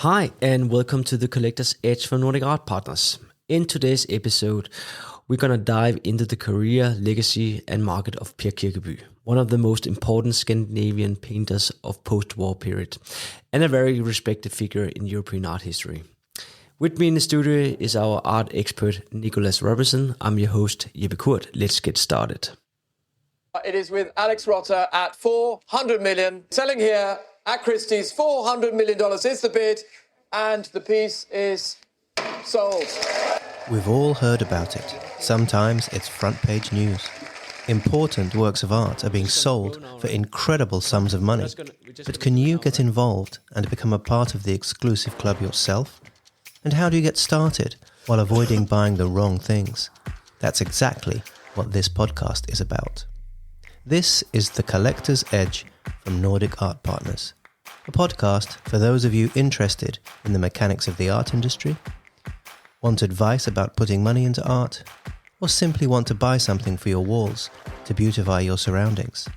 Hi, and welcome to the Collector's Edge from Nordic Art Partners. In today's episode, we're going to dive into the career, legacy, and market of Per Kirkeby, one of the most important Scandinavian painters of post-war period, and a very respected figure in European art history. With me in the studio is our art expert, Nicholas Robertson. I'm your host, Jeppe Kurt. Let's get started. It is with Alex Rotter at 400 million, selling here at Christie's. $400 million is the bid, and the piece is sold. We've all heard about it. Sometimes it's front page news. Important works of art are being sold for incredible sums of money. But can you get involved and become a part of the exclusive club yourself? And how do you get started while avoiding buying the wrong things? That's exactly what this podcast is about. This is The Collector's Edge from Nordic Art Partners, a podcast for those of you interested in the mechanics of the art industry, want advice about putting money into art, or simply want to buy something for your walls to beautify your surroundings.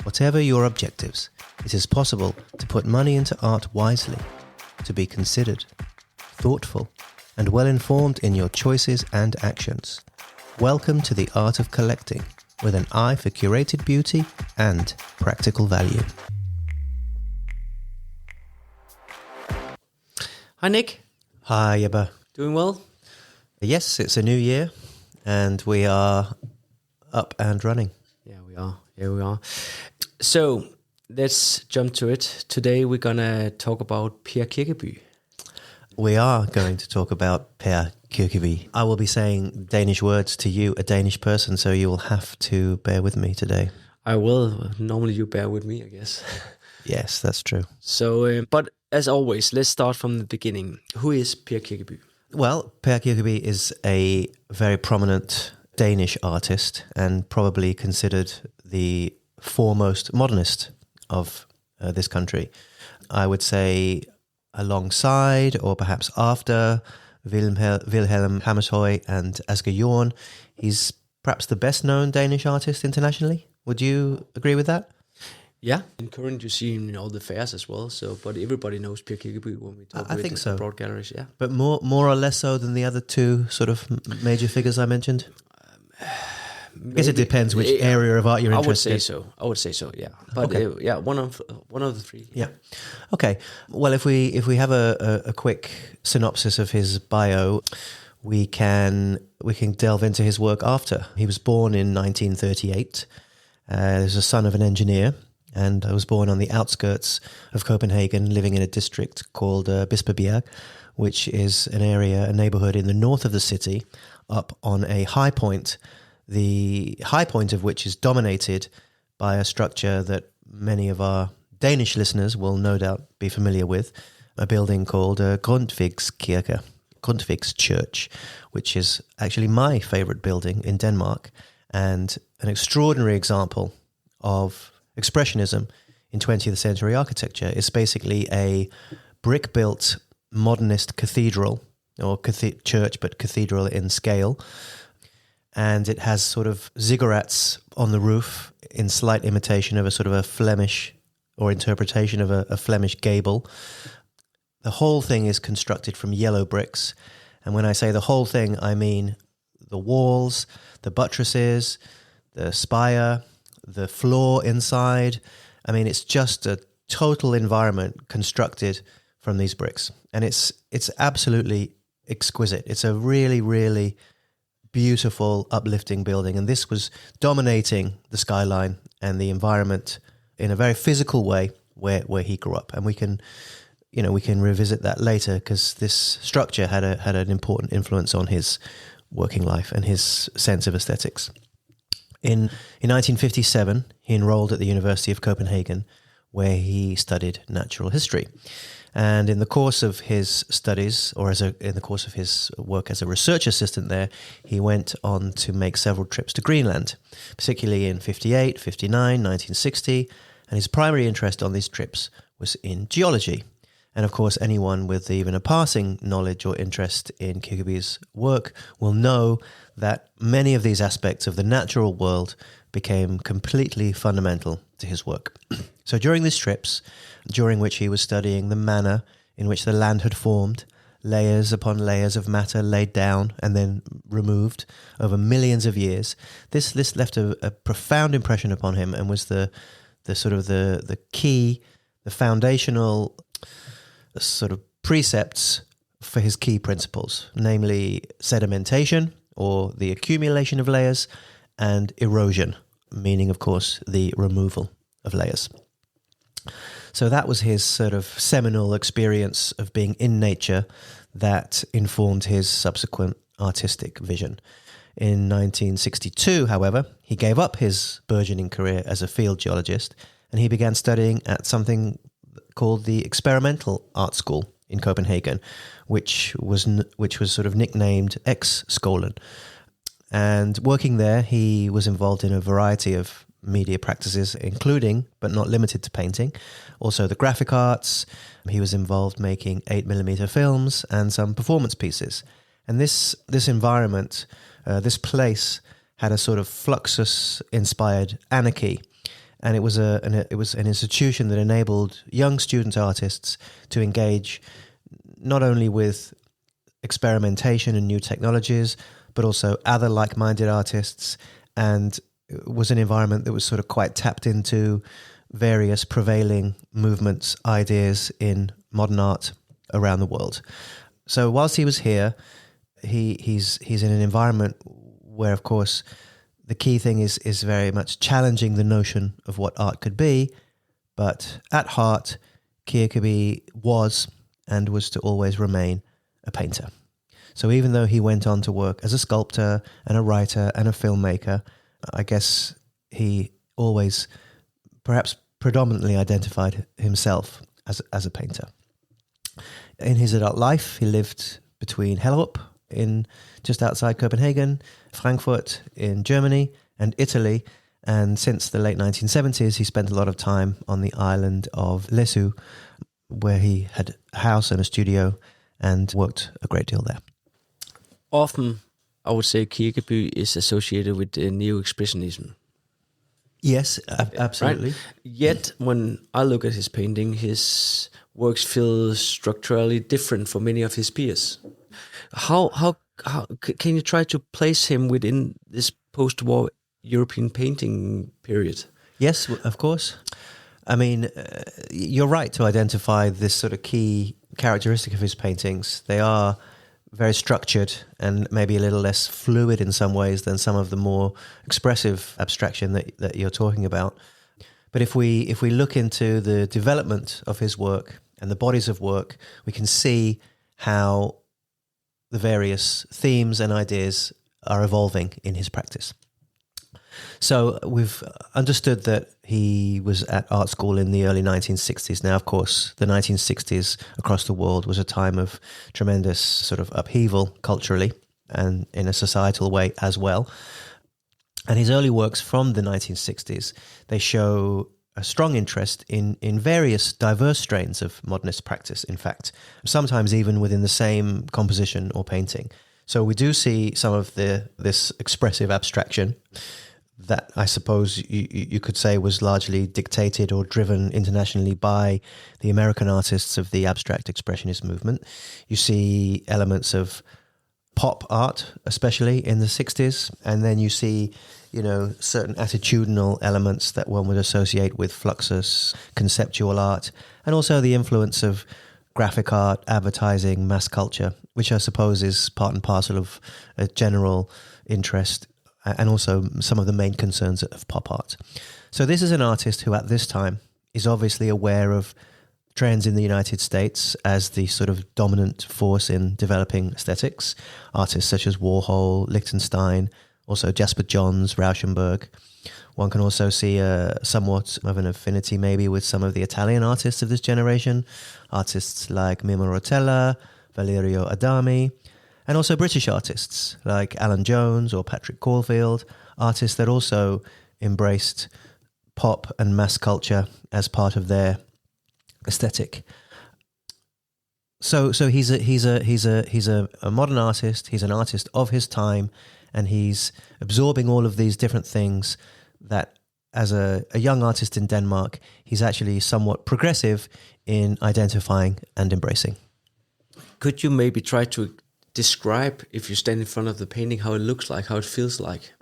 Whatever your objectives, it is possible to put money into art wisely, to be considered, thoughtful, and well-informed in your choices and actions. Welcome to the art of collecting, with an eye for curated beauty and practical value. Hi, Nick. Hi, Jeppe. Doing well? Yes, it's a new year, and we are up and running. Yeah, we are. So, let's jump to it. Today, we're going to talk about Per Kirkeby. We are going to talk about Per Kirkeby. I will be saying Danish words to you, a Danish person, so you will have to bear with me today. I will. Normally you bear with me, I guess. Yes, that's true. So, but as always, let's start from the beginning. Who is Per Kirkeby? Well, Per Kirkeby is a very prominent Danish artist and probably considered the foremost modernist of this country. I would say alongside or perhaps after Wilhelm Hammershøi and Asger Jorn, he's perhaps the best known Danish artist internationally. Would you agree with that? Yeah, and currently you see him in all the fairs as well. So, but everybody knows Per Kirkeby when we talk I think so. Broad galleries. Yeah, but more or less so than the other two sort of major figures I mentioned. I guess it depends which area of art you're interested in. I would say so. Yeah, but okay. One of the three. Yeah. Okay. Well, if we have a quick synopsis of his bio, we can delve into his work after. He was born in 1938. He was a son of an engineer, and I was born on the outskirts of Copenhagen, living in a district called Bispebjerg, which is a neighborhood in the north of the city, up on a high point. The high point of which is dominated by a structure that many of our Danish listeners will no doubt be familiar with, a building called Grundtvigs Church, which is actually my favorite building in Denmark and an extraordinary example of expressionism in 20th century architecture. It's basically a brick-built modernist cathedral, or church, but cathedral in scale. And it has sort of ziggurats on the roof in slight imitation of a sort of a Flemish, or interpretation of a Flemish gable. The whole thing is constructed from yellow bricks. And when I say the whole thing, I mean the walls, the buttresses, the spire, the floor inside. I mean, it's just a total environment constructed from these bricks. And it's absolutely exquisite. It's a really, really beautiful, uplifting building, and this was dominating the skyline and the environment in a very physical way where he grew up. And we can revisit that later, because this structure had an important influence on his working life and his sense of aesthetics. In 1957, he enrolled at the University of Copenhagen, where he studied natural history. And in the course of his studies, or in the course of his work as a research assistant there, he went on to make several trips to Greenland, particularly in 58, 59, 1960. And his primary interest on these trips was in geology. And of course, anyone with even a passing knowledge or interest in Kirkeby's work will know that many of these aspects of the natural world became completely fundamental to his work. So during these trips, during which he was studying the manner in which the land had formed, layers upon layers of matter laid down and then removed over millions of years. This left a profound impression upon him and was the key, the foundational sort of precepts for his key principles, namely sedimentation, or the accumulation of layers, and erosion, meaning, of course, the removal of layers. So that was his sort of seminal experience of being in nature that informed his subsequent artistic vision. In 1962, however, he gave up his burgeoning career as a field geologist and he began studying at something called the Experimental Art School in Copenhagen, which was sort of nicknamed X-Skolen. And working there, he was involved in a variety of media practices, including, but not limited to, painting, also the graphic arts. He was involved making 8mm films and some performance pieces. And this environment, this place, had a sort of fluxus-inspired anarchy, and it was an institution that enabled young student artists to engage not only with experimentation and new technologies, but also other like-minded artists, and it was an environment that was sort of quite tapped into various prevailing movements, ideas in modern art around the world. So whilst he was here, he's in an environment where, of course, the key thing is very much challenging the notion of what art could be, but at heart, Kirkeby was and was to always remain a painter. So even though he went on to work as a sculptor and a writer and a filmmaker, I guess he always, perhaps predominantly, identified himself as a painter. In his adult life, he lived between Hellerup, just outside Copenhagen, Frankfurt in Germany, and Italy. And since the late 1970s, he spent a lot of time on the island of Læsø, where he had a house and a studio and worked a great deal there. Often, I would say Kirkeby is associated with neo-expressionism. Yes, absolutely. Right? Yet, when I look at his painting, his works feel structurally different from many of his peers. How can you try to place him within this post-war European painting period? Yes, of course. I mean, you're right to identify this sort of key characteristic of his paintings. They are very structured and maybe a little less fluid in some ways than some of the more expressive abstraction that you're talking about. But if we look into the development of his work and the bodies of work, we can see how the various themes and ideas are evolving in his practice. So we've understood that he was at art school in the early 1960s. Now, of course, the 1960s across the world was a time of tremendous sort of upheaval culturally and in a societal way as well. And his early works from the 1960s, they show a strong interest in various diverse strains of modernist practice, in fact, sometimes even within the same composition or painting. So we do see some of this expressive abstraction that I suppose you could say was largely dictated or driven internationally by the American artists of the abstract expressionist movement. You see elements of pop art, especially in the 60s, and then you see, certain attitudinal elements that one would associate with fluxus, conceptual art, and also the influence of graphic art, advertising, mass culture, which I suppose is part and parcel of a general interest and also some of the main concerns of pop art. So this is an artist who at this time is obviously aware of trends in the United States as the sort of dominant force in developing aesthetics. Artists such as Warhol, Lichtenstein, also Jasper Johns, Rauschenberg. One can also see somewhat of an affinity maybe with some of the Italian artists of this generation, artists like Mimo Rotella, Valerio Adami, and also British artists like Alan Jones or Patrick Caulfield, artists that also embraced pop and mass culture as part of their aesthetic. So he's a modern artist. He's an artist of his time, and he's absorbing all of these different things that as a young artist in Denmark, he's actually somewhat progressive in identifying and embracing. Could you maybe try to describe, if you stand in front of the painting, how it looks like, how it feels like?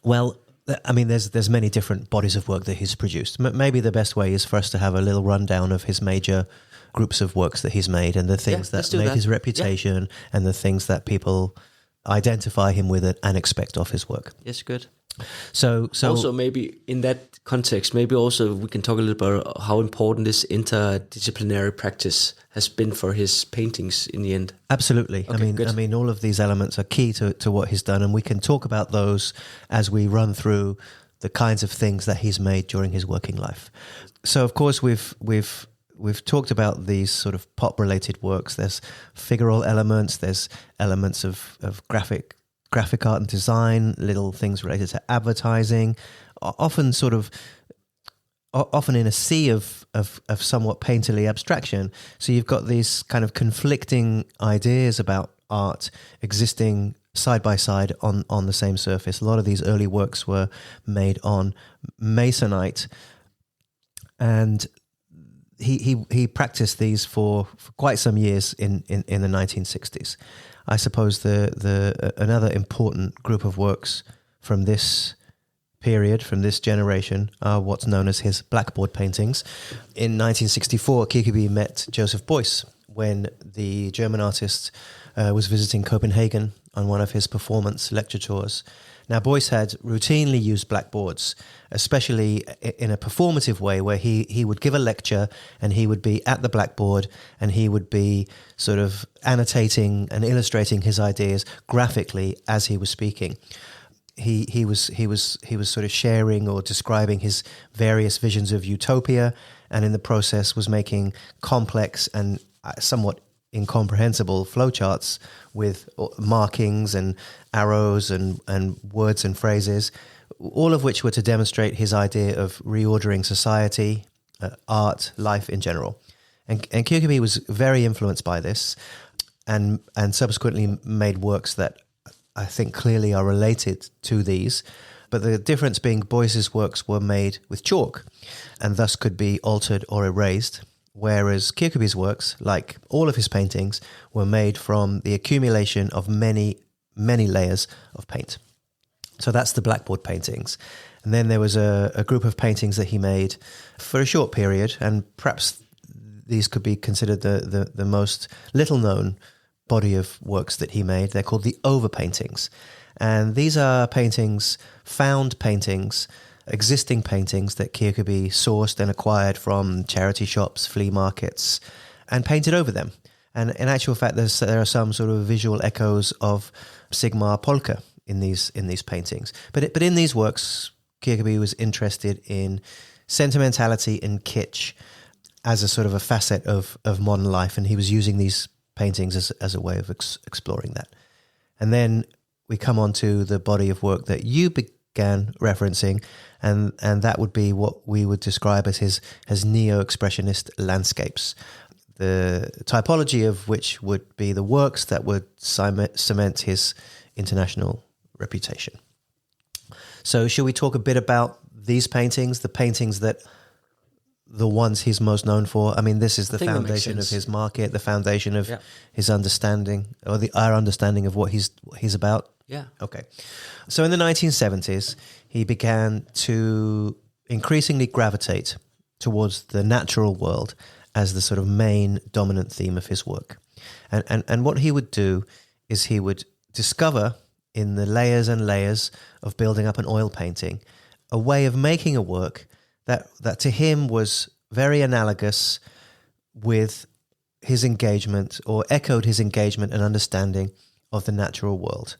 Well, I mean, there's many different bodies of work that he's produced. Maybe the best way is for us to have a little rundown of his major groups of works that he's made and the things that made his reputation and the things that people identify him with it and expect of his work. Yes, good. So also maybe in that context, maybe also we can talk a little bit about how important this interdisciplinary practice has been for his paintings in the end. Absolutely. Okay, I mean, all of these elements are key to what he's done, and we can talk about those as we run through the kinds of things that he's made during his working life. So, of course, we've talked about these sort of pop-related works. There's figural elements. There's elements of graphic art and design, little things related to advertising, often in a sea of somewhat painterly abstraction. So you've got these kind of conflicting ideas about art existing side by side on the same surface. A lot of these early works were made on masonite, and he practiced these for quite some years in the 1960s. I suppose the another important group of works from this period, from this generation, are what's known as his blackboard paintings. In 1964, Kirkeby met Joseph Beuys when the German artist was visiting Copenhagen on one of his performance lecture tours. Now, Beuys had routinely used blackboards, especially in a performative way, where he would give a lecture and he would be at the blackboard and he would be sort of annotating and illustrating his ideas graphically as he was speaking. He was sort of sharing or describing his various visions of utopia, and in the process was making complex and somewhat incomprehensible flowcharts with markings and arrows and words and phrases, all of which were to demonstrate his idea of reordering society, art, life in general. And Kirkeby was very influenced by this and subsequently made works that I think clearly are related to these. But the difference being Beuys's works were made with chalk and thus could be altered or erased, whereas Kirkeby's works, like all of his paintings, were made from the accumulation of many, many layers of paint. So that's the blackboard paintings. And then there was a group of paintings that he made for a short period, and perhaps these could be considered the most little-known body of works that he made. They're called the overpaintings. And these are paintings, found paintings, existing paintings that Kirkeby sourced and acquired from charity shops, flea markets, and painted over them. And in actual fact, there are some sort of visual echoes of Sigmar Polke in these paintings. But in these works, Kirkeby was interested in sentimentality and kitsch as a sort of a facet of modern life, and he was using these paintings as a way of exploring that. And then we come on to the body of work that you began referencing, and that would be what we would describe as his neo-expressionist landscapes, the typology of which would be the works that would cement his international reputation. So shall we talk a bit about these paintings, the ones he's most known for? I mean, this is the foundation of his market, the foundation of his understanding, or our understanding of what he's about. Yeah. Okay. So in the 1970s, he began to increasingly gravitate towards the natural world as the sort of main dominant theme of his work. And what he would do is he would discover in the layers and layers of building up an oil painting a way of making a work that to him was very analogous with his engagement, or echoed his engagement and understanding of the natural world.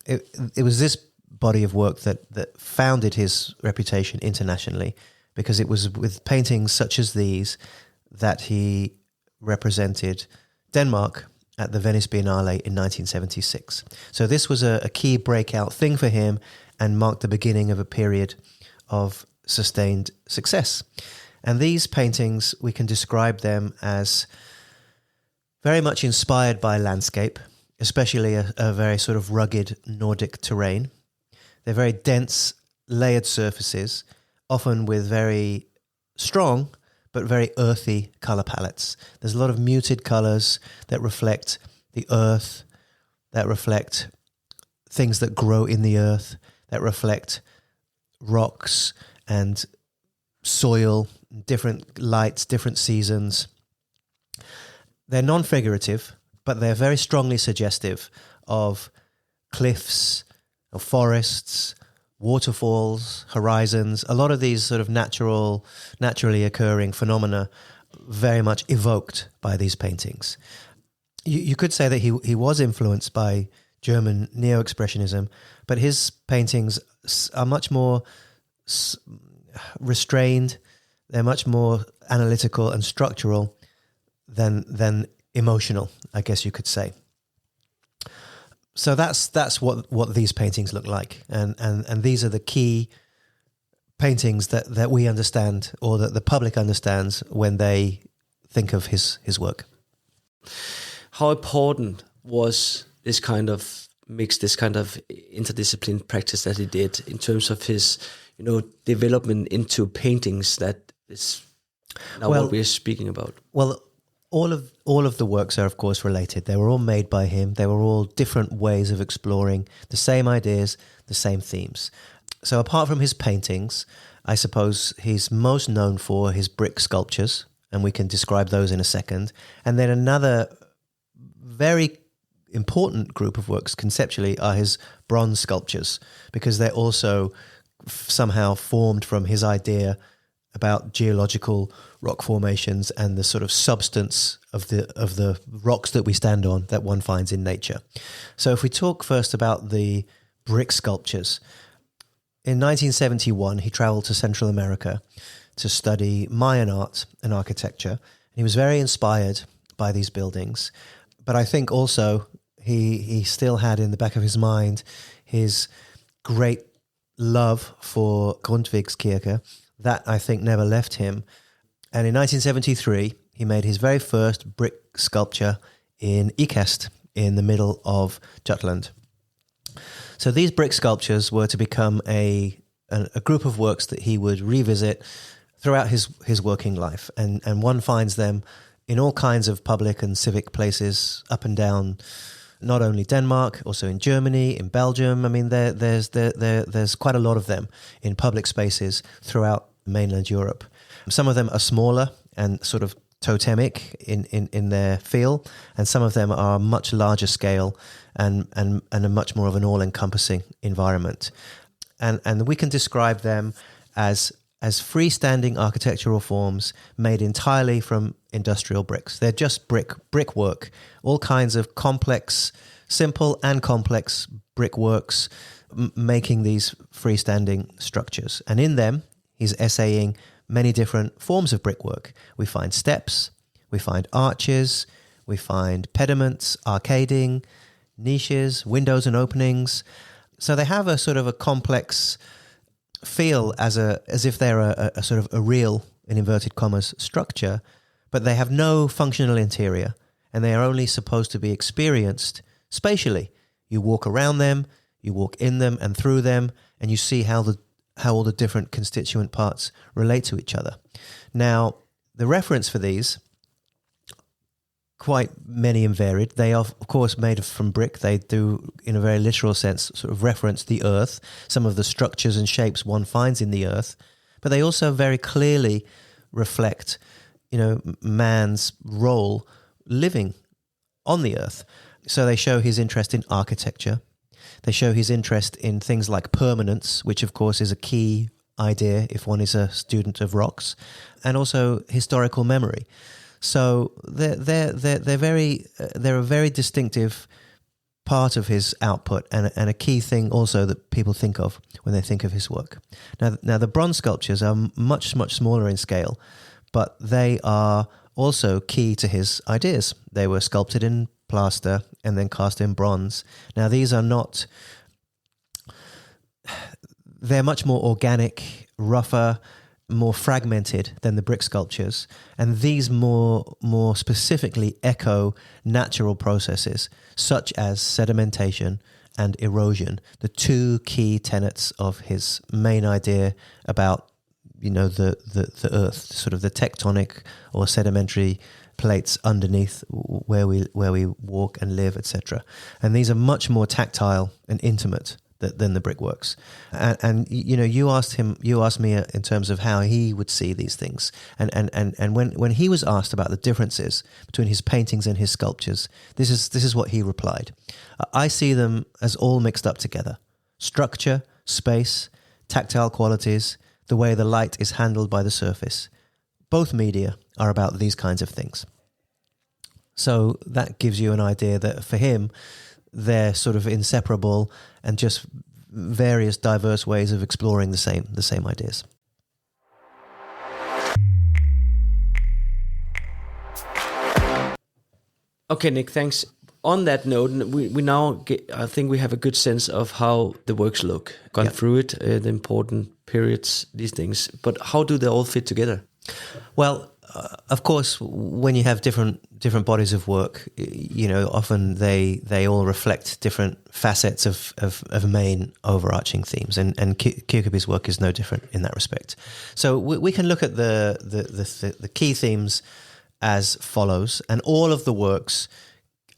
It was this body of work that founded his reputation internationally, because it was with paintings such as these that he represented Denmark at the Venice Biennale in 1976. So this was a key breakout thing for him and marked the beginning of a period of sustained success. And these paintings, we can describe them as very much inspired by landscape, especially a very sort of rugged Nordic terrain. They're very dense layered surfaces, often with very strong but very earthy color palettes. There's a lot of muted colors that reflect the earth, that reflect things that grow in the earth, that reflect rocks and soil, different lights, different seasons. They're non-figurative, but they're very strongly suggestive of cliffs, of forests, waterfalls, horizons. A lot of these sort of naturally occurring phenomena very much evoked by these paintings. You could say that he was influenced by German neo-expressionism, but his paintings are much more restrained. They're much more analytical and structural than emotional, I guess you could say. So that's what these paintings look like, and these are the key paintings that we understand, or that the public understands, when they think of his work. How important was this kind of mix, this kind of interdisciplinary practice that he did in terms of his, development into paintings that is now what we're speaking about? Well, all of the works are, of course, related. They were all made by him. They were all different ways of exploring the same ideas, the same themes. So apart from his paintings, I suppose he's most known for his brick sculptures, and we can describe those in a second. And then another very important group of works conceptually are his bronze sculptures, because they're also somehow formed from his idea about geological rock formations and the sort of substance of the rocks that we stand on that one finds in nature. So if we talk first about the brick sculptures, in 1971 he traveled to Central America to study Mayan art and architecture. And he was very inspired by these buildings, but I think also he still had in the back of his mind his great love for Grundtvigs Church. That, I think, never left him. And in 1973, he made his very first brick sculpture in Ikast, in the middle of Jutland. So these brick sculptures were to become a group of works that he would revisit throughout his working life. And one finds them in all kinds of public and civic places up and down, not only Denmark, also in Germany, in Belgium. I mean, there's quite a lot of them in public spaces throughout mainland Europe. Some of them are smaller and sort of totemic in their feel, and some of them are much larger scale and a much more of an all-encompassing environment. And we can describe them as freestanding architectural forms made entirely from industrial bricks. They're just brickwork, all kinds of complex, simple and complex brickworks, making these freestanding structures. And in them, he's essaying many different forms of brickwork. We find steps, we find arches, we find pediments, arcading, niches, windows and openings. So they have a sort of a complex feel as if they're a sort of a real, in inverted commas, structure, but they have no functional interior, and they are only supposed to be experienced spatially. You walk around them, you walk in them and through them, and you see how all the different constituent parts relate to each other. Now, the reference for these, quite many and varied. They are, of course, made from brick. They do, in a very literal sense, sort of reference the earth, some of the structures and shapes one finds in the earth, but they also very clearly reflect, man's role living on the earth. So they show his interest in architecture. They show his interest in things like permanence, which of course is a key idea if one is a student of rocks, and also historical memory. So they're a very distinctive part of his output, and a key thing also that people think of when they think of his work. Now the bronze sculptures are much smaller in scale, but they are also key to his ideas. They were sculpted in plaster and then cast in bronze. Now these are not, they're much more organic, rougher, more fragmented than the brick sculptures, and these more specifically echo natural processes such as sedimentation and erosion, the two key tenets of his main idea about, the earth, sort of the tectonic or sedimentary plates underneath where we walk and live, etc. And these are much more tactile and intimate than the brickworks. And you asked me in terms of how he would see these things. And when he was asked about the differences between his paintings and his sculptures, this is what he replied. I see them as all mixed up together. Structure, space, tactile qualities, the way the light is handled by the surface. Both media are about these kinds of things. So that gives you an idea that for him, they're sort of inseparable and just various diverse ways of exploring the same ideas. Okay, Nick, thanks. On that note, we now I think we have a good sense of how the works look. Gone through it, the important periods, these things. But how do they all fit together? Well, of course, when you have different bodies of work, often they all reflect different facets of main overarching themes, and Kirkeby's work is no different in that respect. So we can look at the key themes as follows, and all of the works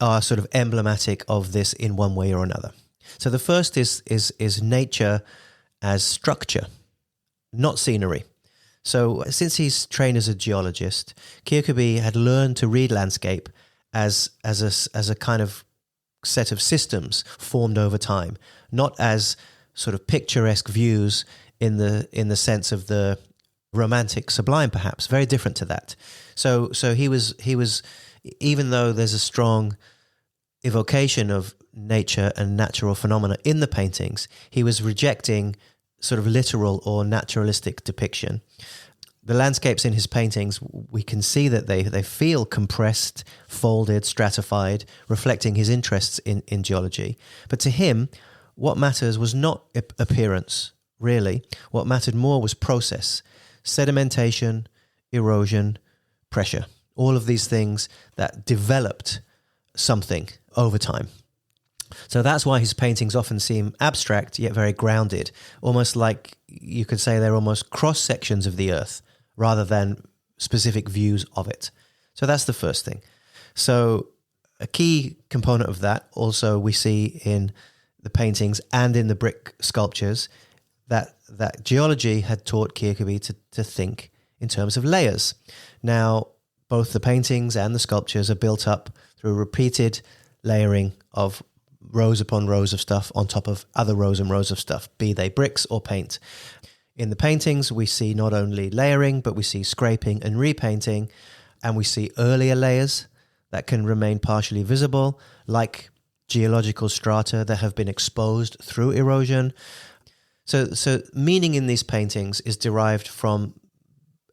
are sort of emblematic of this in one way or another. So the first is nature as structure, not scenery. So since he's trained as a geologist, Kirkeby had learned to read landscape as a kind of set of systems formed over time, not as sort of picturesque views in the sense of the romantic sublime, perhaps. Very different to that. So he was even though there's a strong evocation of nature and natural phenomena in the paintings, he was rejecting sort of literal or naturalistic depiction. The landscapes in his paintings, we can see that they feel compressed, folded, stratified, reflecting his interests in geology. But to him, what matters was not appearance, really. What mattered more was process, sedimentation, erosion, pressure. All of these things that developed something over time. So that's why his paintings often seem abstract yet very grounded, almost like you could say they're almost cross-sections of the earth rather than specific views of it. So that's the first thing. So a key component of that also we see in the paintings and in the brick sculptures that geology had taught Kirkeby to think in terms of layers. Now, both the paintings and the sculptures are built up through repeated layering of rows upon rows of stuff on top of other rows and rows of stuff, be they bricks or paint. In the paintings, we see not only layering, but we see scraping and repainting, and we see earlier layers that can remain partially visible, like geological strata that have been exposed through erosion. So meaning in these paintings is derived from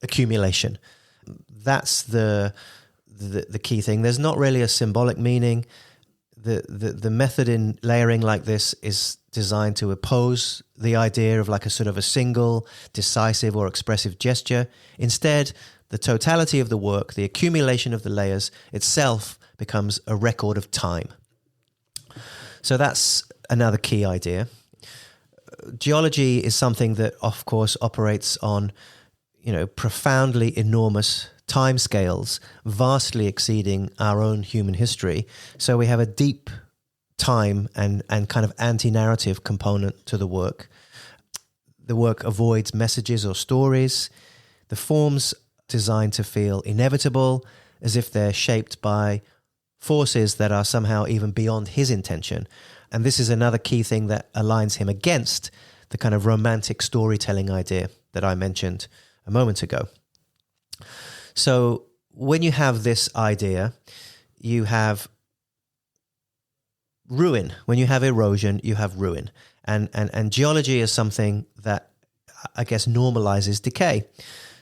accumulation. That's the key thing. There's not really a symbolic meaning. The method in layering like this is designed to oppose the idea of like a sort of a single, decisive or expressive gesture. Instead, the totality of the work, the accumulation of the layers itself becomes a record of time. So that's another key idea. Geology is something that, of course, operates on, profoundly enormous timescales, vastly exceeding our own human history. So we have a deep time and kind of anti-narrative component to the work. The work avoids messages or stories. The forms designed to feel inevitable, as if they're shaped by forces that are somehow even beyond his intention. And this is another key thing that aligns him against the kind of romantic storytelling idea that I mentioned a moment ago. So when you have this idea, you have ruin. When you have erosion, you have ruin. And geology is something that, I guess, normalizes decay.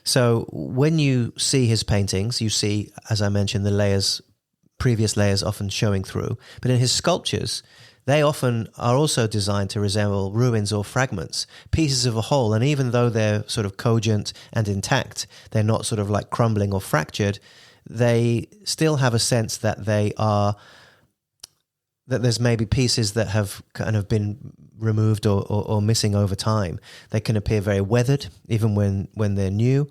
So when you see his paintings, you see, as I mentioned, the layers, previous layers often showing through. But in his sculptures, they often are also designed to resemble ruins or fragments, pieces of a whole. And even though they're sort of cogent and intact, they're not sort of like crumbling or fractured, they still have a sense that they're that there's maybe pieces that have kind of been removed or missing over time. They can appear very weathered, even when they're new.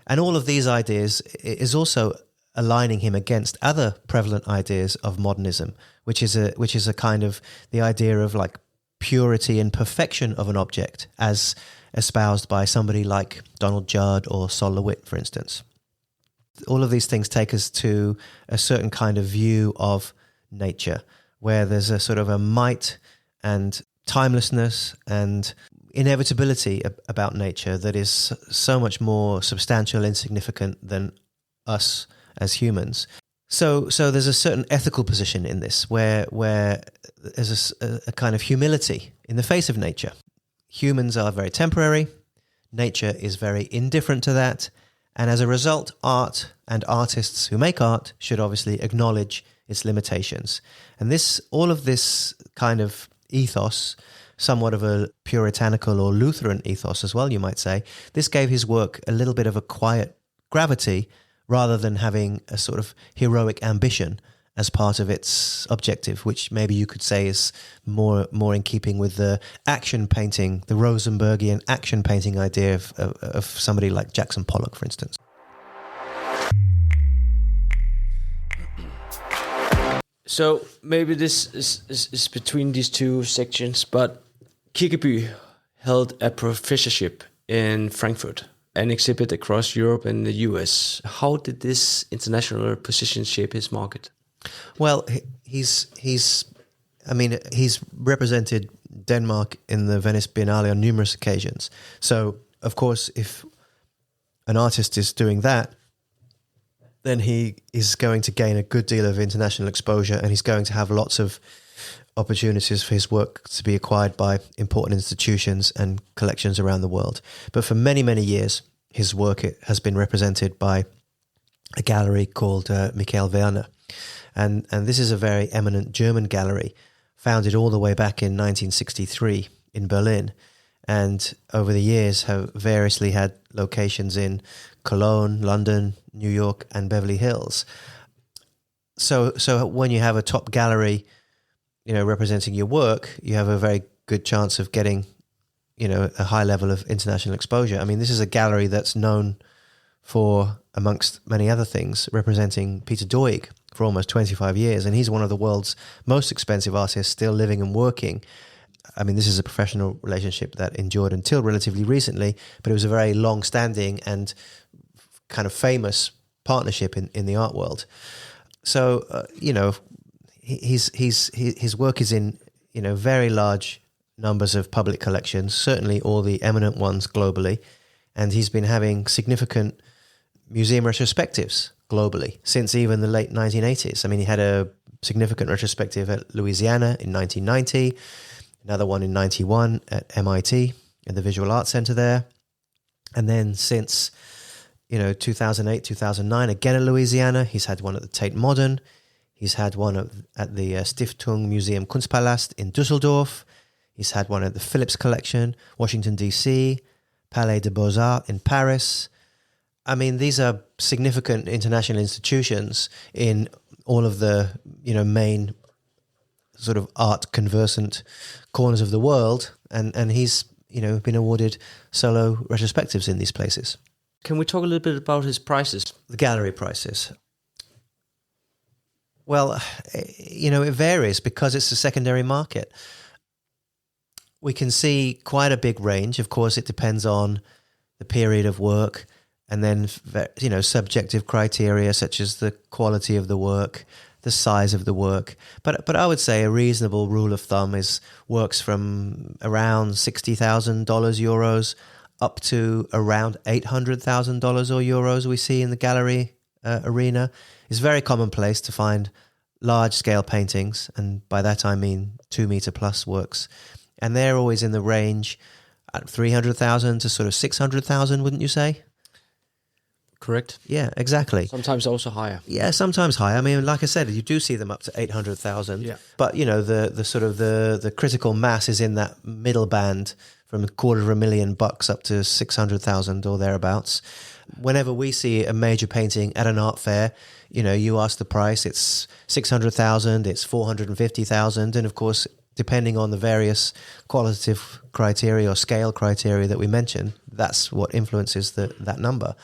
And all of these ideas is also aligning him against other prevalent ideas of modernism, which is a kind of the idea of like purity and perfection of an object, as espoused by somebody like Donald Judd or Sol LeWitt, for instance. All of these things take us to a certain kind of view of nature, where there's a sort of a might and timelessness and inevitability about nature that is so much more substantial and significant than us as humans. So there's a certain ethical position in this where there's a kind of humility in the face of nature. Humans are very temporary, nature is very indifferent to that, and as a result, art and artists who make art should obviously acknowledge its limitations. And all of this kind of ethos, somewhat of a puritanical or Lutheran ethos as well, you might say, this gave his work a little bit of a quiet gravity rather than having a sort of heroic ambition as part of its objective, which maybe you could say is more in keeping with the action painting, the Rosenbergian action painting idea of somebody like Jackson Pollock, for instance. So maybe this is between these two sections, but Kirkeby held a professorship in Frankfurt and exhibit across Europe and the US. How did this international position shape his market? Well, he's represented Denmark in the Venice Biennale on numerous occasions. So, of course, if an artist is doing that, then he is going to gain a good deal of international exposure, and he's going to have lots of opportunities for his work to be acquired by important institutions and collections around the world. But for many, many years, his work has been represented by a gallery called Michael Werner. And this is a very eminent German gallery, founded all the way back in 1963 in Berlin, and over the years have variously had locations in Cologne, London, New York, and Beverly Hills. So when you have a top gallery, representing your work, you have a very good chance of getting, a high level of international exposure. I mean, this is a gallery that's known for, amongst many other things, representing Peter Doig for almost 25 years, and he's one of the world's most expensive artists still living and working. I mean, this is a professional relationship that endured until relatively recently, but it was a very long-standing and kind of famous partnership in the art world. So, his work is in, very large numbers of public collections, certainly all the eminent ones globally, and he's been having significant museum retrospectives globally since even the late 1980s. I mean, he had a significant retrospective at Louisiana in 1990, another one in 91 at MIT in the Visual Arts Center there. And then since, 2008, 2009, again at Louisiana, he's had one at the Tate Modern. He's had one at the Stiftung Museum Kunstpalast in Düsseldorf. He's had one at the Phillips Collection, Washington, D.C., Palais des Beaux-Arts in Paris. I mean, these are significant international institutions in all of the, main sort of art conversant corners of the world. And he's, been awarded solo retrospectives in these places. Can we talk a little bit about his prices? The gallery prices. Well, it varies because it's a secondary market. We can see quite a big range. Of course, it depends on the period of work and then, subjective criteria such as the quality of the work, the size of the work. But I would say a reasonable rule of thumb is works from around $60,000 euros up to around $800,000 or euros we see in the gallery arena. It's very commonplace to find large-scale paintings, and by that I mean 2-meter plus works. And they're always in the range at 300,000 to sort of 600,000, wouldn't you say? Correct. Yeah, exactly. Sometimes also higher. Yeah, sometimes higher. I mean, like I said, you do see them up to 800,000. Yeah. But, the sort of the critical mass is in that middle band from $250,000 up to 600,000 or thereabouts. whenever we see a major painting at an art fair, you ask the price, it's 600,000, it's 450,000. And of course, depending on the various qualitative criteria or scale criteria that we mentioned, that's what influences that number.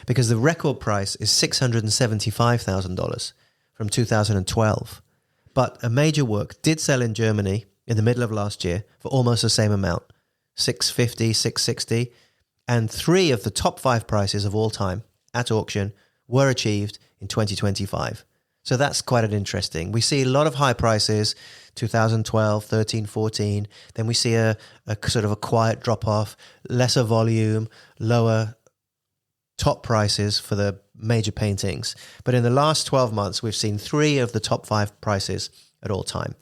Because the record price is $675,000 from 2012. But a major work did sell in Germany in the middle of last year for almost the same amount, 650, 660. And 3 of the top 5 prices of all time at auction were achieved in 2025. So that's quite an interesting. We see a lot of high prices, 2012, 13, 14. Then we see a sort of a quiet drop-off, lesser volume, lower top prices for the major paintings. But in the last 12 months, we've seen 3 of the top 5 prices at all time.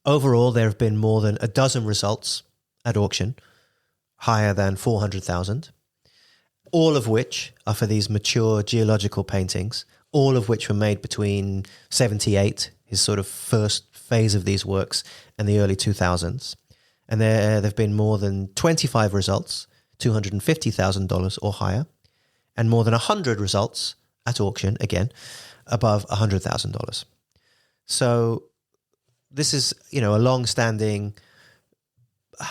Overall, there have been more than a dozen results at auction, higher than 400,000, all of which are for these mature geological paintings, all of which were made between 78, his sort of first phase of these works, and the early 2000s. And there have been more than 25 results, $250,000 or higher, and more than 100 results at auction, again, above $100,000. So this is, a long-standing,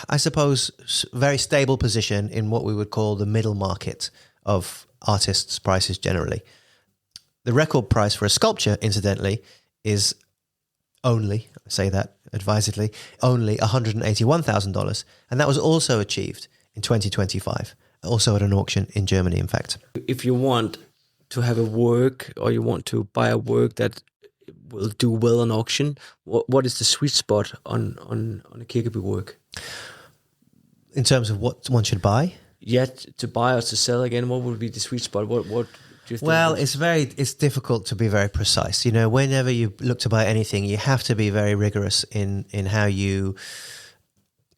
I suppose, very stable position in what we would call the middle market of artists' prices generally. The record price for a sculpture, incidentally, is only, I say that advisedly, only $181,000. And that was also achieved in 2025, also at an auction in Germany, in fact. If you want to have a work or you want to buy a work that will do well on auction, what is the sweet spot on a Kirkeby work? In terms of what one should buy? Yeah, to buy or to sell again, what would be the sweet spot? What do you think? Well, it's difficult to be very precise. Whenever you look to buy anything, you have to be very rigorous in how you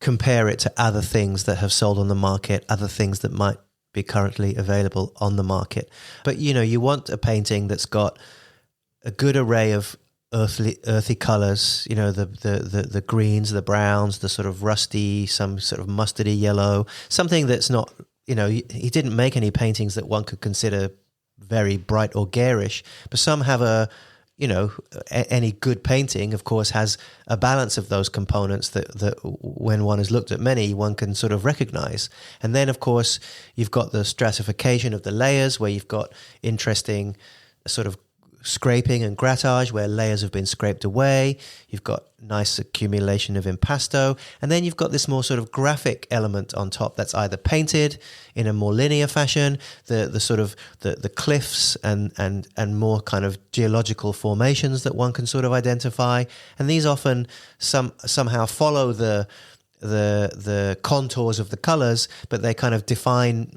compare it to other things that have sold on the market, other things that might be currently available on the market. But, you want a painting that's got a good array of earthy colors, the greens, the browns, the sort of rusty, some sort of mustardy yellow, something that's not, he didn't make any paintings that one could consider very bright or garish, but some have any good painting, of course, has a balance of those components that when one has looked at many, one can sort of recognize. And then, of course, you've got the stratification of the layers where you've got interesting sort of scraping and grattage where layers have been scraped away. You've got nice accumulation of impasto, and then you've got this more sort of graphic element on top that's either painted in a more linear fashion, the sort of the cliffs and more kind of geological formations that one can sort of identify, and these often somehow follow the contours of the colors, but they kind of define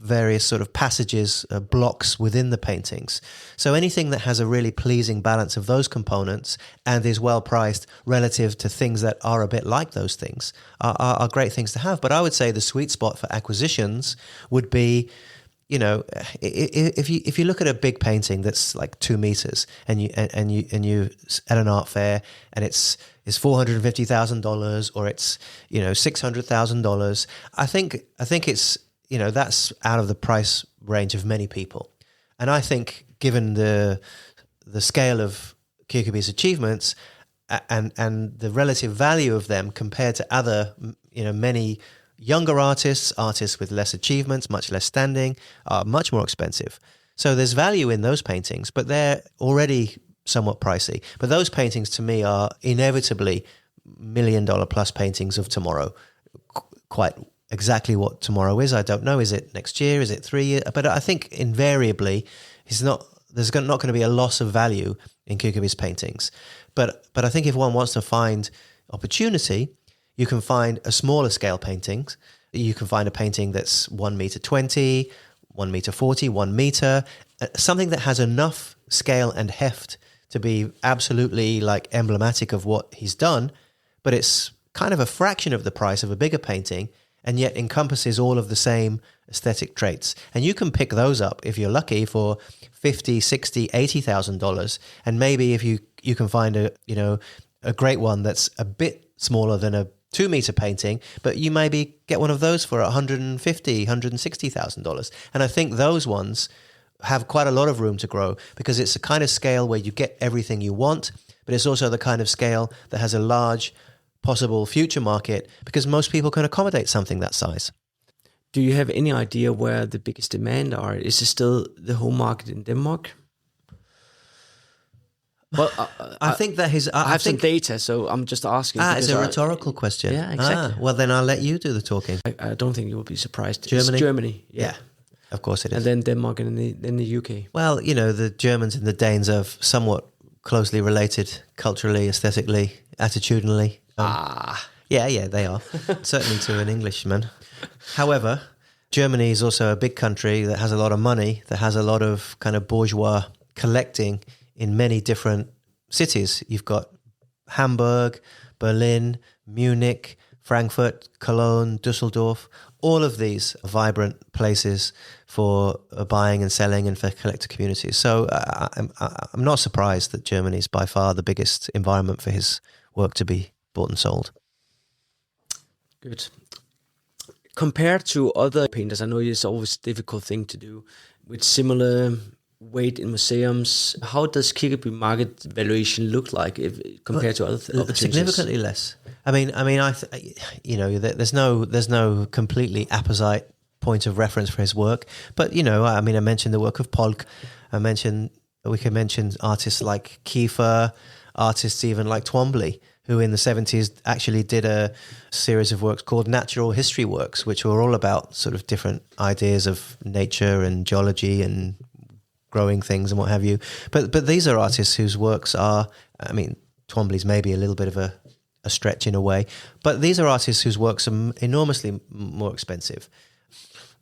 various sort of passages, blocks within the paintings. So anything that has a really pleasing balance of those components and is well priced relative to things that are a bit like those things are great things to have. But I would say the sweet spot for acquisitions would be, if you look at a big painting that's like 2 meters and you at an art fair and it's $450,000 or it's $600,000, I think it's that's out of the price range of many people. And I think given the scale of Kirkeby's achievements and the relative value of them compared to other many younger artists with less achievements, much less standing, are much more expensive. So there's value in those paintings, but they're already somewhat pricey. But those paintings to me are inevitably $1 million plus paintings of tomorrow. Quite exactly what tomorrow is, I don't know. Is it next year? Is it 3 years? But I think invariably there's not going to be a loss of value in Kirkeby's paintings. But I think if one wants to find opportunity, you can find a smaller scale paintings. You can find a painting that's 1 meter 20, 1 meter 40, 1 meter, something that has enough scale and heft to be absolutely like emblematic of what he's done, but it's kind of a fraction of the price of a bigger painting and yet encompasses all of the same aesthetic traits. And you can pick those up if you're lucky for $50,000, $60,000, $80,000. And maybe if you can find a great one that's a bit smaller than a 2-meter painting, but you maybe get one of those for $150,000, $160,000. And I think those ones have quite a lot of room to grow because it's a kind of scale where you get everything you want, but it's also the kind of scale that has a large possible future market because most people can accommodate something that size. Do you have any idea where the biggest demand are? Is it still the home market in Denmark? Well, I think that his... I have some data, so I'm just asking. It's a rhetorical question. Yeah, exactly. Well, then I'll let you do the talking. I don't think you will be surprised. Germany? It's Germany, Yeah, of course it is. And then Denmark and then the UK. Well, the Germans and the Danes are somewhat closely related culturally, aesthetically, attitudinally. Yeah, they are. Certainly to an Englishman. However, Germany is also a big country that has a lot of money, that has a lot of kind of bourgeois collecting in many different cities. You've got Hamburg, Berlin, Munich, Frankfurt, Cologne, Düsseldorf, all of these vibrant places for buying and selling and for collector communities. So I'm not surprised that Germany is by far the biggest environment for his work to be bought and sold. Good. Compared to other painters, I know it's always a difficult thing to do, with similar weight in museums, how does Kirkeby market valuation look like compared to other opportunities? Significantly less. I mean, there's no completely apposite point of reference for his work, but I mentioned the work of Polk. We can mention artists like Kiefer, artists even like Twombly, who in the 70s actually did a series of works called natural history works, which were all about sort of different ideas of nature and geology and growing things and what have you. But these are artists whose works are, Twombly's maybe a little bit of a stretch in a way, but these are artists whose works are enormously more expensive.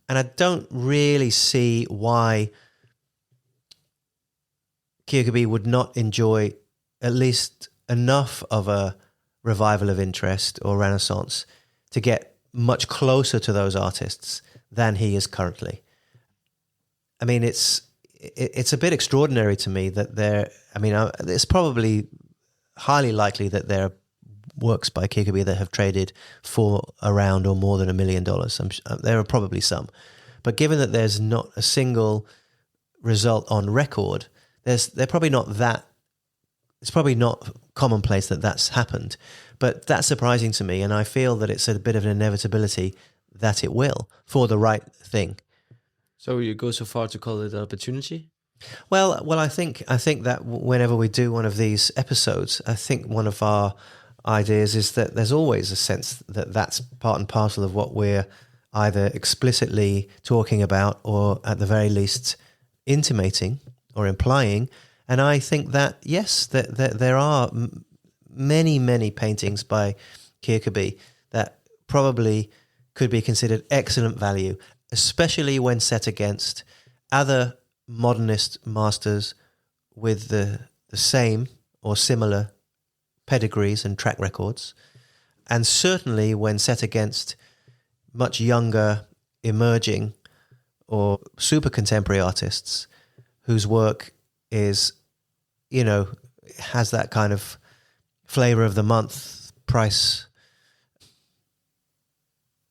And I don't really see why Kirkeby would not enjoy at least enough of a revival of interest or renaissance to get much closer to those artists than he is currently. I mean, it's a bit extraordinary to me that it's probably highly likely that there are works by Kirkeby that have traded for around or more than $1 million. There are probably some. But given that there's not a single result on record, they're probably not that. It's probably not commonplace that that's happened. But that's surprising to me, and I feel that it's a bit of an inevitability that it will, for the right thing. So you go so far to call it an opportunity? Well, I think that whenever we do one of these episodes, I think one of our ideas is that there's always a sense that that's part and parcel of what we're either explicitly talking about or at the very least intimating or implying. And I think that, yes, that there are many, many paintings by Kirkeby that probably could be considered excellent value, especially when set against other modernist masters with the same or similar pedigrees and track records, and certainly when set against much younger, emerging or super contemporary artists whose work is, has that kind of flavor of the month price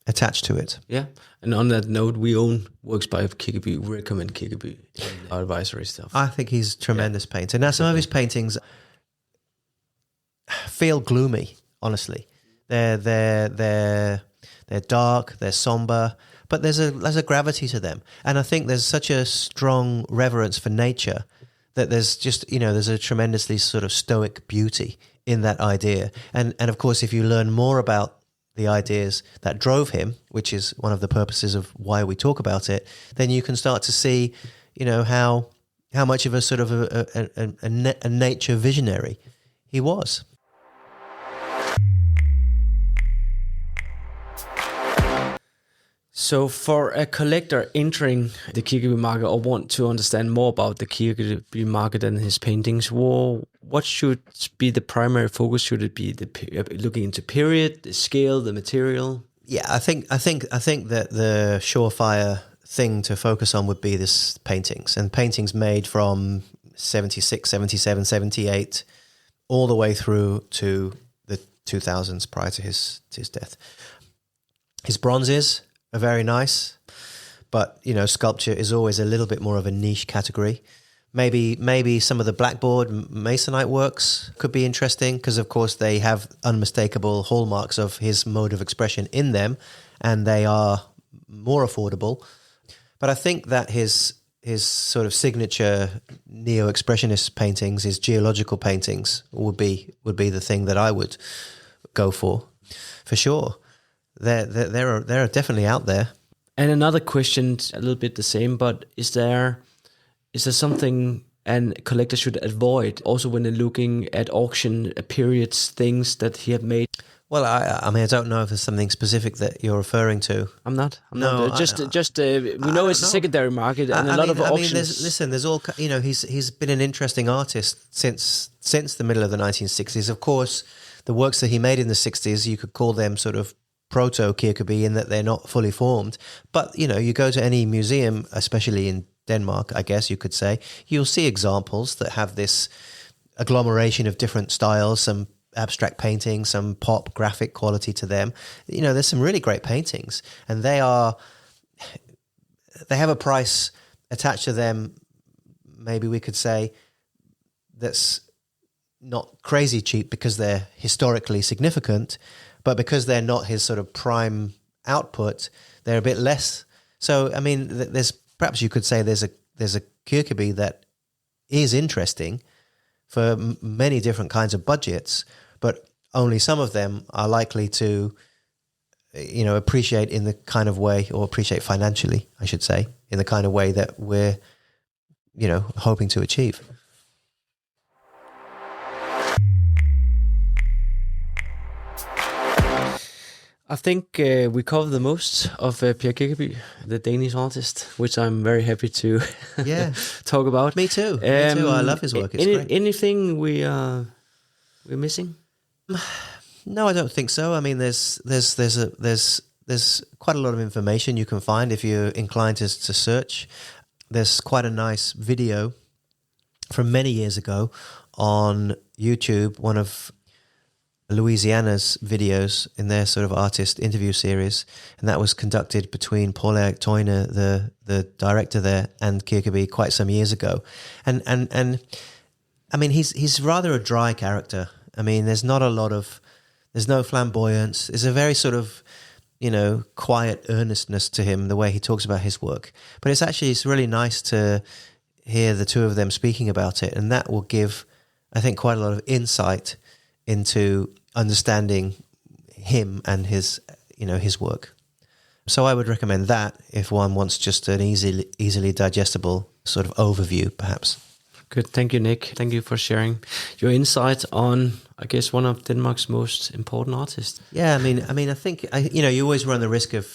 attached to it. Yeah. And on that note, we own works by Kirkeby. We recommend Kirkeby in our advisory stuff. I think he's a tremendous painter. Now, some of his paintings feel gloomy, honestly. They're dark, they're somber, but there's a gravity to them. And I think there's such a strong reverence for nature that there's just, there's a tremendously sort of stoic beauty in that idea. And of course, if you learn more about the ideas that drove him, which is one of the purposes of why we talk about it, then you can start to see, how much of a sort of a nature visionary he was. So for a collector entering the Kirkeby market or want to understand more about the Kirkeby market and his paintings, what should be the primary focus? Should it be looking into period, the scale, the material? Yeah, I think that the surefire thing to focus on would be this paintings, and paintings made from 76, 77, 78 all the way through to the 2000s prior to his death. His bronzes are very nice, but, you know, sculpture is always a little bit more of a niche category. Maybe some of the blackboard masonite works could be interesting because, of course, they have unmistakable hallmarks of his mode of expression in them, and they are more affordable. But I think that his sort of signature neo-expressionist paintings, his geological paintings, would be the thing that I would go for sure. They're definitely out there. And another question, a little bit the same, but is there something a collector should avoid also when they're looking at auction periods, things that he had made? Well, I mean, I don't know if there's something specific that you're referring to. I'm not. We I know it's a know. secondary market and a lot of auctions. There's all, you know, he's been an interesting artist since the middle of the 1960s. Of course, the works that he made in the 60s, you could call them sort of proto-Kirkeby in that they're not fully formed. But, you know, you go to any museum, especially in Denmark, I guess you could say, you'll see examples that have this agglomeration of different styles, some abstract painting, some pop graphic quality to them. You know, there's some really great paintings, and they have a price attached to them, maybe we could say, that's not crazy cheap because they're historically significant, but because they're not his sort of prime output, they're a bit less. So, I mean, perhaps you could say there's a Kirkeby that is interesting for many different kinds of budgets, but only some of them are likely to, you know, appreciate in the kind of way, or appreciate financially, I should say, in the kind of way that we're, you know, hoping to achieve. I think we covered the most of Pierre Kirkeby, the Danish artist, which I'm very happy to talk about. Me too. Me too. I love his work. It's great. Anything we're missing? No, I don't think so. I mean, there's quite a lot of information you can find if you're inclined to search. There's quite a nice video from many years ago on YouTube, one of Louisiana's videos in their sort of artist interview series, and that was conducted between Paul Erik Toyne, the director there, and Kirkeby quite some years ago. And I mean, he's rather a dry character. I mean, there's no flamboyance. There's a very sort of, you know, quiet earnestness to him, the way he talks about his work. But it's really nice to hear the two of them speaking about it, and that will give, I think, quite a lot of insight into understanding him and his work. So I would recommend that if one wants just an easily digestible sort of overview, perhaps. Good. Thank you, Nick. Thank you for sharing your insights on, I guess, one of Denmark's most important artists. Yeah, I mean, I think, you know, you always run the risk of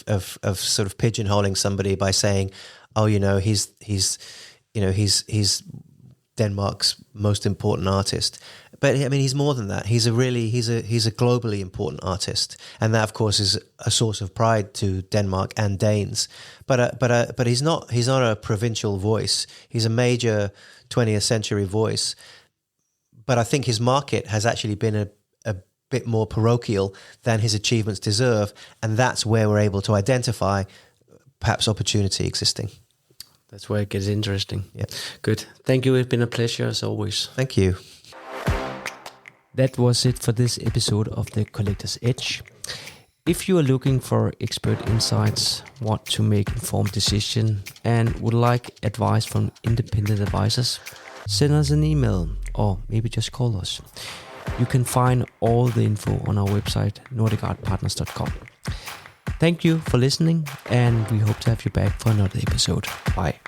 sort of pigeonholing somebody by saying, oh, you know, he's Denmark's most important artist. But I mean, he's more than that. He's a globally important artist, and that, of course, is a source of pride to Denmark and Danes. But he's not a provincial voice. He's a major 20th century voice. But I think his market has actually been a bit more parochial than his achievements deserve, and that's where we're able to identify perhaps opportunity existing. That's where it gets interesting. Yeah. Good. Thank you. It's been a pleasure as always. Thank you. That was it for this episode of The Collector's Edge. If you are looking for expert insights, want to make informed decisions, and would like advice from independent advisors, send us an email or maybe just call us. You can find all the info on our website, nordicartpartners.com. Thank you for listening, and we hope to have you back for another episode. Bye.